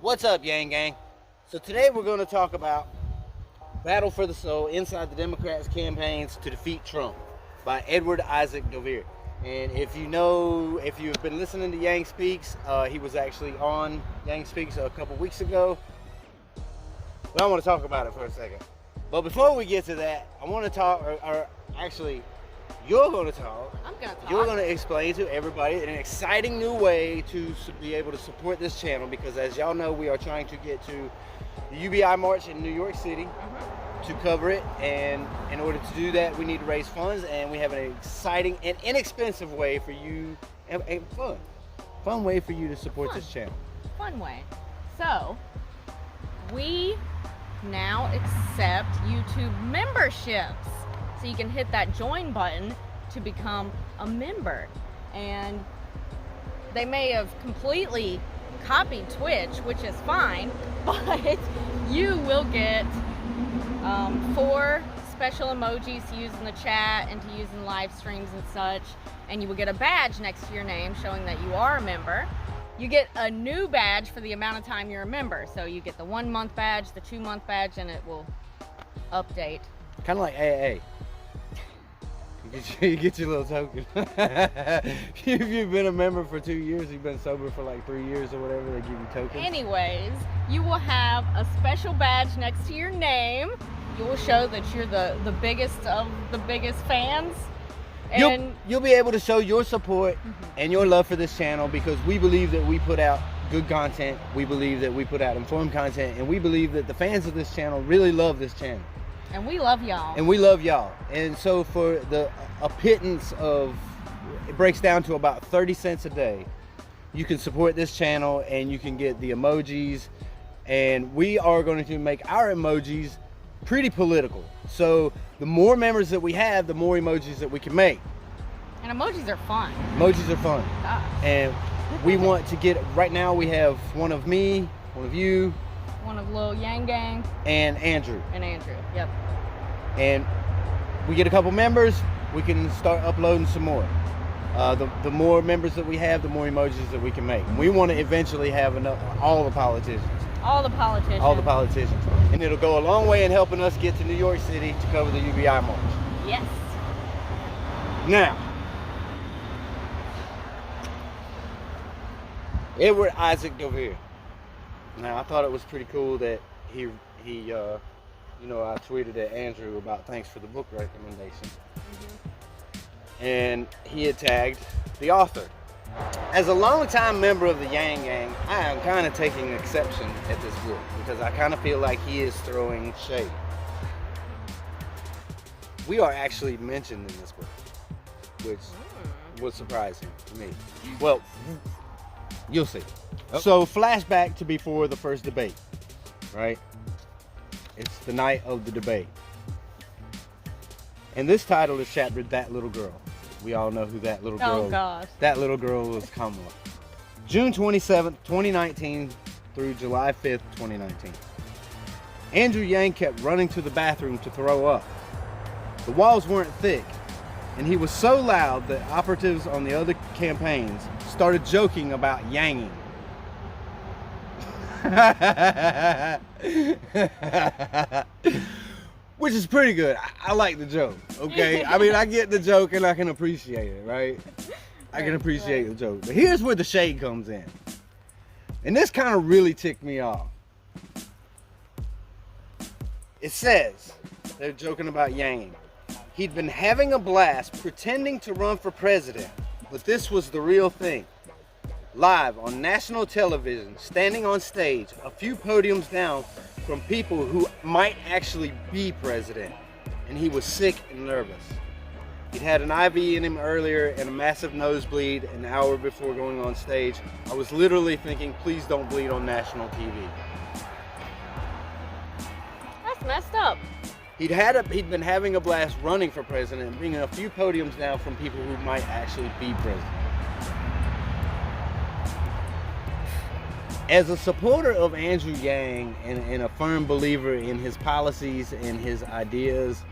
What's up, Yang Gang? So today we're going to talk about Battle for the Soul Inside the Democrats' Campaigns to Defeat Trump by Edward Isaac Dovere. And if you've been listening to Yang Speaks, he was actually on Yang Speaks a couple weeks ago. But I want to talk about it for a second. But before we get to that, I want to talk, or actually, you're going to talk. I'm going to talk. You're going to explain to everybody an exciting new way to be able to support this channel, because as y'all know, we are trying to get to the UBI March in New York City to cover it. And in order to do that, we need to raise funds, and we have an exciting and inexpensive way for you, and fun way for you to support this channel. Fun way. So, we now accept YouTube memberships. So you can hit that join button to become a member. And they may have completely copied Twitch, which is fine, but you will get 4 special emojis to use in the chat and to use in live streams and such. And you will get a badge next to your name showing that you are a member. You get a new badge for the amount of time you're a member. So you get the 1-month badge, the 2-month badge, and it will update. Kind of like AA. You get your little token. If you've been a member for 2 years, you've been sober for like 3 years or whatever, they give you tokens. Anyways, you will have a special badge next to your name. You will show that you're the biggest of the biggest fans. And you'll be able to show your support and your love for this channel, because we believe that we put out good content, we believe that we put out informed content, and we believe that the fans of this channel really love this channel. And we love y'all. And we love y'all. And so for a pittance of, it breaks down to about 30 cents a day, you can support this channel and you can get the emojis. And we are going to make our emojis pretty political. So the more members that we have, the more emojis that we can make. And emojis are fun. Emojis are fun. Gosh. And we want to get, right now we have one of me, one of you, one of Lil Yang Gang, and Andrew. Yep. And we get a couple members, we can start uploading some more. The more members that we have, the more emojis that we can make. And we want to eventually have all the politicians. All the politicians. All the politicians. And it'll go a long way in helping us get to New York City to cover the UBI March. Yes. Now, Edward Isaac Dovere. Now, I thought it was pretty cool that he I tweeted at Andrew about thanks for the book recommendation. And he had tagged the author. As a longtime member of the Yang Gang, I am kind of taking exception at this book, because I kind of feel like he is throwing shade. We are actually mentioned in this book, which was surprising to me. Well, you'll see. So flashback to before the first debate, right? It's the night of the debate. And this title is chaptered That Little Girl. We all know who that little girl is. Oh gosh. That little girl was Kamala. June 27th, 2019 through July 5th, 2019. Andrew Yang kept running to the bathroom to throw up. The walls weren't thick, and he was so loud that operatives on the other campaigns started joking about yanging. Which is pretty good. I like the joke, okay? I mean, I get the joke and I can appreciate it, right? I can appreciate the joke. But here's where the shade comes in. And this kind of really ticked me off. It says, they're joking about yanging. He'd been having a blast pretending to run for president, but this was the real thing. Live on national television, standing on stage, a few podiums down from people who might actually be president. And he was sick and nervous. He'd had an IV in him earlier and a massive nosebleed an hour before going on stage. I was literally thinking, please don't bleed on national TV. That's messed up. He'd been having a blast running for president and being a few podiums down from people who might actually be president. As a supporter of Andrew Yang and a firm believer in his policies and his ideas,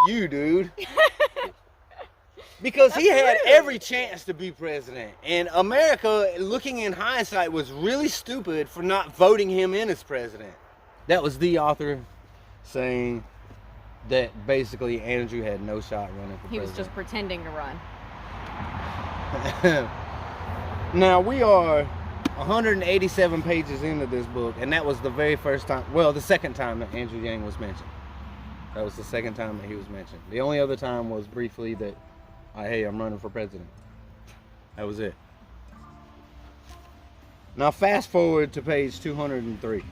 you, dude. Because he had every chance to be president. And America, looking in hindsight, was really stupid for not voting him in as president. That was the author saying that basically Andrew had no shot running for president. He was just pretending to run. Now, we are 187 pages into this book, and that was the very first time, well, the second time that Andrew Yang was mentioned. That was the second time that he was mentioned. The only other time was briefly that, hey, I'm running for president. That was it. Now, fast forward to page 203.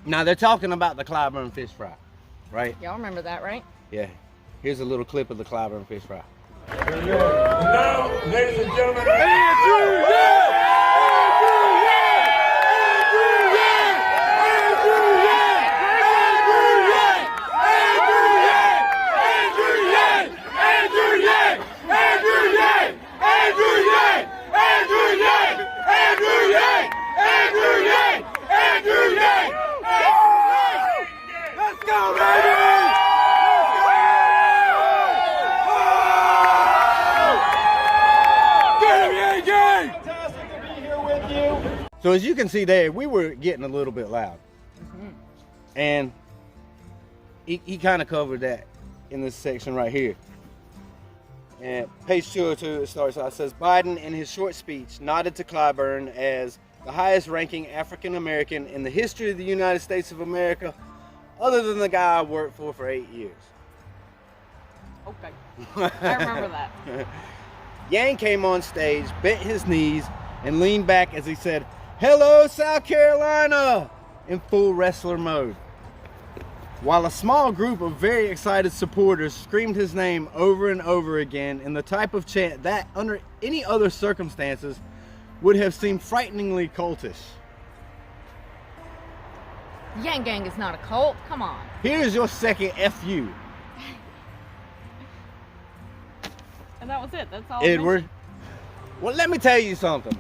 Now, they're talking about the Clyburn fish fry, right? Y'all remember that, right? Yeah. Here's a little clip of the Clyburn fish fry. Now, ladies and gentlemen, Andrew Yang! So as you can see there, we were getting a little bit loud. And he kind of covered that in this section right here. And page 202, it starts out, it says, Biden in his short speech nodded to Clyburn as the highest ranking African American in the history of the United States of America, other than the guy I worked for 8 years. Okay. I remember that. Yang came on stage, bent his knees, and leaned back as he said, "Hello, South Carolina," in full wrestler mode. While a small group of very excited supporters screamed his name over and over again in the type of chant that, under any other circumstances, would have seemed frighteningly cultish. Yang Gang is not a cult. Come on. Here's your second FU. And that was it. That's all. Edward. Well, let me tell you something.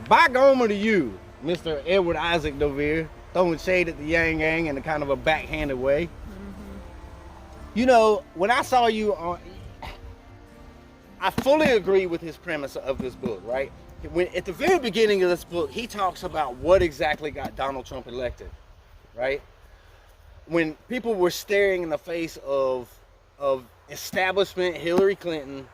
By Gomer to you, Mr. Edward Isaac Dovere, throwing shade at the Yang Gang in a kind of a backhanded way. You know, when I saw you on, I fully agree with his premise of this book, right? When at the very beginning of this book, he talks about what exactly got Donald Trump elected, right? When people were staring in the face of establishment Hillary Clinton,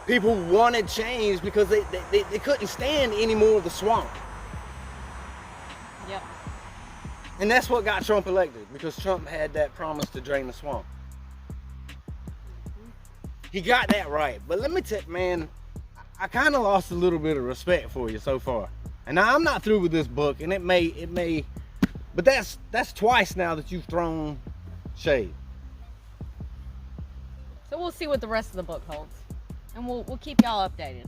people wanted change because they couldn't stand any more of the swamp. Yep. And that's what got Trump elected, because Trump had that promise to drain the swamp. He got that right. But let me tell you, man, I kind of lost a little bit of respect for you so far. And now I'm not through with this book, and it may, but that's twice now that you've thrown shade. So we'll see what the rest of the book holds. And we'll keep y'all updated.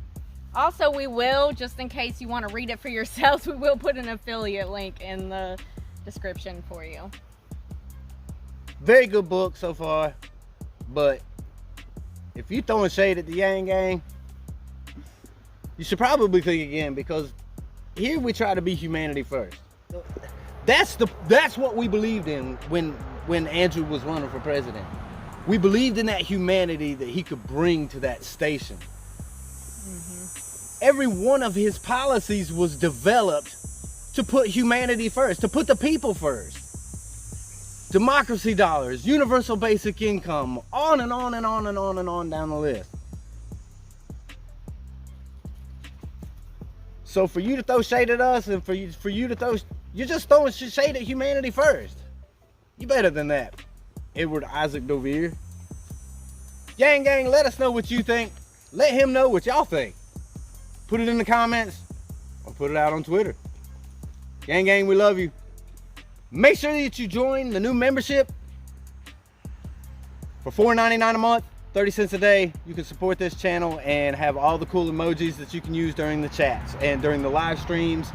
Also, we will, just in case you want to read it for yourselves, we will put an affiliate link in the description for you. Very good book so far, but if you're throwing shade at the Yang Gang, you should probably think again, because here we try to be humanity first. That's what we believed in when Andrew was running for president. We believed in that humanity that he could bring to that station. Every one of his policies was developed to put humanity first, to put the people first. Democracy dollars, universal basic income, on and on and on and on and on down the list. So for you to throw shade at us, and for you to throw, you're just throwing shade at humanity first. You better than that, Edward Isaac Dovere. Yang Gang, let us know what you think. Let him know what y'all think. Put it in the comments or put it out on Twitter. Yang Gang, we love you. Make sure that you join the new membership for $4.99 a month, 30 cents a day. You can support this channel and have all the cool emojis that you can use during the chats and during the live streams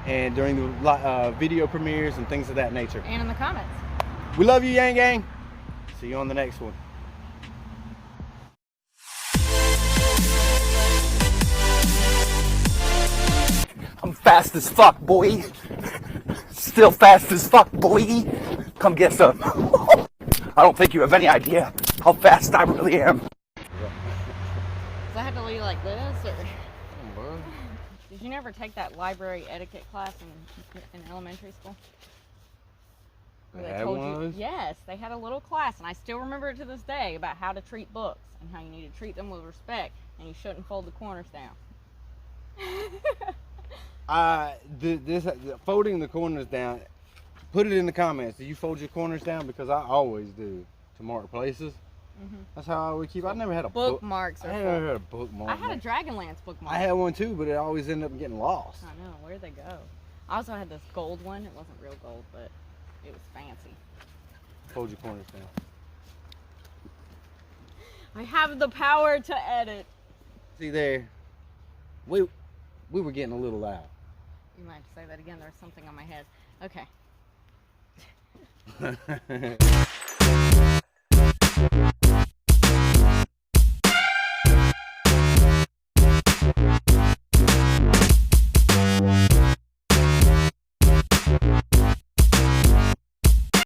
and during the video premieres and things of that nature. And in the comments. We love you, Yang Gang. See you on the next one. I'm fast as fuck, boy. Still fast as fuck, boy. Come get some. I don't think you have any idea how fast I really am. Does I have to leave like this, or did you never take that library etiquette class in elementary school? Where They had one of those? Yes, they had a little class, and I still remember it to this day about how to treat books and how you need to treat them with respect, and you shouldn't fold the corners down. Folding the corners down. Put it in the comments. Do you fold your corners down? Because I always do to mark places. That's how I would keep. I never had a Bookmarks. I never had a bookmark. I had a Dragonlance bookmark. I had one too, but it always ended up getting lost. I know. Where'd they go? I also had this gold one. It wasn't real gold, but it was fancy. Fold your corners down. I have the power to edit. See there, we were getting a little loud. You might have to say that again. There's something on my head. Okay.